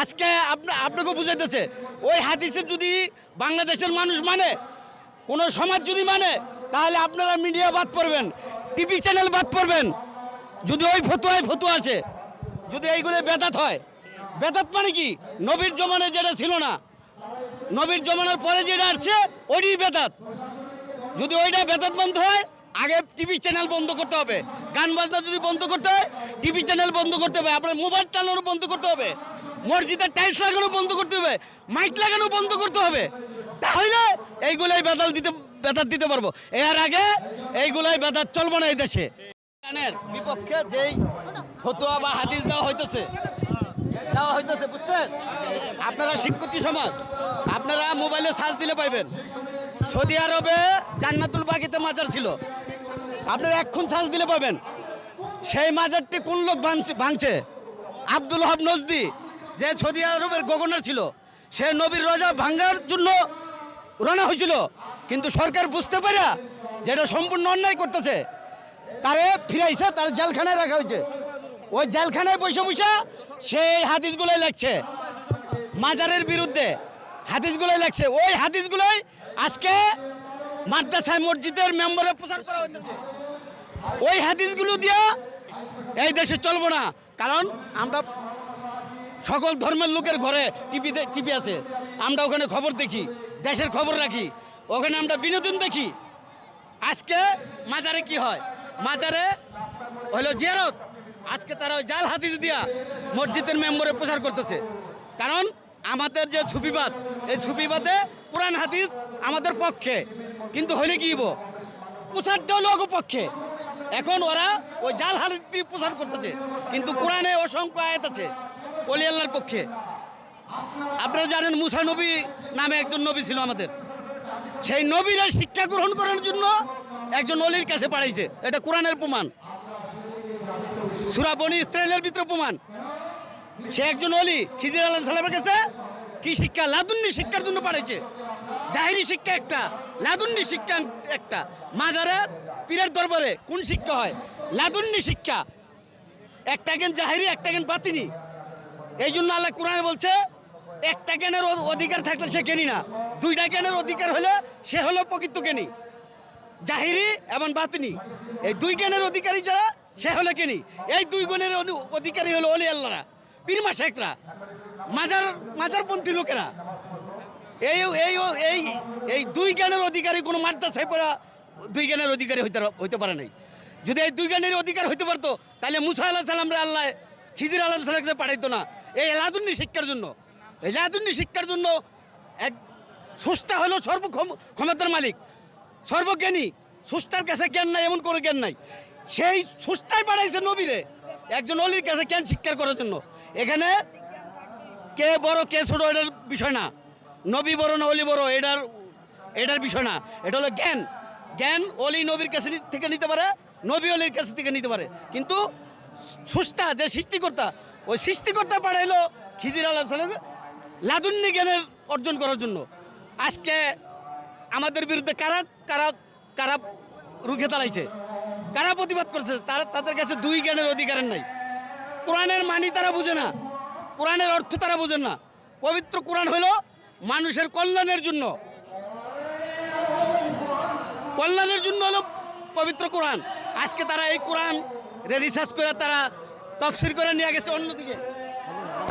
আজকে আপনাকে বুঝাইতেছে ওই হাদিসে যদি বাংলাদেশের মানুষ মানে, কোনো সমাজ যদি মানে, তাহলে আপনারা মিডিয়া বাদ করবেন, টিভি চ্যানেল বাদ করবেন। যদি ওই ফতুয়া আছে, যদি এইগুলো বেদাত হয়, বেদাত মানে কি? নবীর জমানায় যেটা ছিল না, নবীর জমানার পরে যেটা আসছে ওইটাই বেদাত। যদি ওইটা বেদাত বন্ধ হয়, আগে টিভি চ্যানেল বন্ধ করতে হবে। গান বাজনা যদি বন্ধ করতে হয়, টিভি চ্যানেল বন্ধ করতে হবে। আপনার মোবাইল চালানো বন্ধ করতে হবে, মসজিদের টাইলস লাগানো বন্ধ করতে হবে, মাইক লাগানো বন্ধ করতে হবে। তাহলে এইগুলাই বেদাত দিতে পারবো। এর আগে এইগুলাই বেদাত চলবো না এই দেশে। গানের বিপক্ষে যেই ফতোয়া বা হাদিস দেওয়া হইতেছে বুঝছেন? আপনারা শিক্ষার্থী সমাজ, আপনারা মোবাইলে সার্চ দিলে পাইবেন। সৌদি আরবে জান্নাতুল বাকিতে মাজার ছিল, আপনারা এখন সার্চ দিলে পাবেন। সেই মাজারটি কোন লোক ভাঙছে? আব্দুল ওহাব নজদি, যে সৌদি আরবের গভর্নর ছিল, সে নবীর রোজা ভাঙার জন্য রওনা হয়েছিল। কিন্তু সরকার বুঝতে পারে যেটা সম্পূর্ণ অন্যায় করতেছে, তারে ফিরাইছে, তার জেলখানায় রাখা হয়েছে। ওই জেলখানায় বসে সেই হাদিসগুলোই লেখছে, মাজারের বিরুদ্ধে হাদিসগুলোই লেখছে। ওই হাদিসগুলোই আজকে মাদ্রাসায় মসজিদের মেম্বারে প্রচার করা হইতেছে। ওই হাদিসগুলো দিয়ে এই দেশে চলবো না। কারণ আমরা সকল ধর্মের লোকের ঘরে টিভি আছে, আমরা ওখানে খবর দেখি, দেশের খবর রাখি, ওখানে আমরা বিনোদন দেখি। আজকে মাজারে কি হয়? মাজারে হলো জিয়ারত। আজকে তারা ওই জাল হাদিস দিয়া মসজিদের মেম্বরে প্রচার করতেছে। কারণ আমাদের যে সুফিবাদ, এই সুফিবাদে কোরআন হাদিস আমাদের পক্ষে, কিন্তু হলে কি হবো? প্রচারটা হলো পক্ষে। এখন ওরা ওই জাল হাদিস দিয়ে প্রচার করতেছে, কিন্তু কোরআনে অসংখ্য আয়াত আছে ওলি আল্লাহর পক্ষে। আপনারা জানেন মুসা নবী নামে একজন নবী ছিল আমাদের, সেই নবীরা শিক্ষা গ্রহণ করার জন্য একজন অলির কাছে পাঠাইছে। এটা কোরআনের প্রমাণ, সূরা বনী ইসরাঈলের ভিতরে প্রমাণ। সে একজন অলি খিজির আলাইহিস সালামের কাছে কি শিক্ষা? লাদুন্নি শিক্ষার জন্য পাঠাইছে। জাহিরি শিক্ষা একটা, লাদুন্নি শিক্ষা একটা। মাজারে পীরের দরবারে কোন শিক্ষা হয়? লাদুন্নি শিক্ষা। একটা জ্ঞান জাহিরি, একটা জ্ঞান বাতিনি। এই জন্য আল্লাহ কোরআনে বলছে, একটা জ্ঞানের অধিকার থাকলে সে জ্ঞানী না, দুইটা জ্ঞানের অধিকার হলে সে হলো প্রকৃত জ্ঞানী। জাহিরি এবং বাতিনি, এই দুই জ্ঞানের অধিকারী যারা, সে হলো জ্ঞানী। এই দুই গুণের অধিকারী হলো অলি আল্লাহরা, পীর মাশায়েখরা, মাজারপন্থী লোকেরা। এই এই এই এই দুই জ্ঞানের অধিকারী কোনো মাদ্রাসায় পড়া দুই জ্ঞানের অধিকারী হইতে পারে নাই। যদি এই দুই জ্ঞানের অধিকার হইতে পারতো, তাহলে মুসা আলাইহিস সালামরে আল্লাহ খিজির আলাইহিস সালামকে পাঠাইতো না এই লাদুন্নি শিক্ষার জন্য। এই লাদুন্নি শিক্ষার জন্য এক স্রষ্টা হলো সর্বক্ষমতার মালিক, সর্বজ্ঞানী। স্রষ্টার কাছে জ্ঞান নাই, এমন কোনো জ্ঞান নাই। সেই স্রষ্টাই পাঠাইছে নবীরে একজন অলির কাছে জ্ঞান শিক্ষা করার জন্য। এখানে কে বড় কে ছোট এটার বিষয় না, নবী বড় না অলি বড় এটার বিষয় না। এটা হলো জ্ঞান। জ্ঞান অলি নবীর কাছে থেকে নিতে পারে, নবী অলির কাছে থেকে নিতে পারে, কিন্তু স্রষ্টা যে সৃষ্টিকর্তা, ওই সৃষ্টিকর্তা পাঠাইলো খিজির আলাইহিস সালাম লাদুন্নি জ্ঞানের অর্জন করার জন্য। আজকে আমাদের বিরুদ্ধে কারা কারা কারা রুখে দাঁড়াইছে, কারা প্রতিবাদ করছে? তাদের কাছে দুই জ্ঞানের অধিকার নাই। কোরআনের মানি তারা বুঝে না, কোরআনের অর্থ তারা বুঝেন না। পবিত্র কোরআন হলো মানুষের কল্যাণের জন্য, হলো পবিত্র কোরআন। আজকে তারা এই কোরআন রিসার্চ করে তারা তাফসীর করে নিয়ে গেছে অন্যদিকে।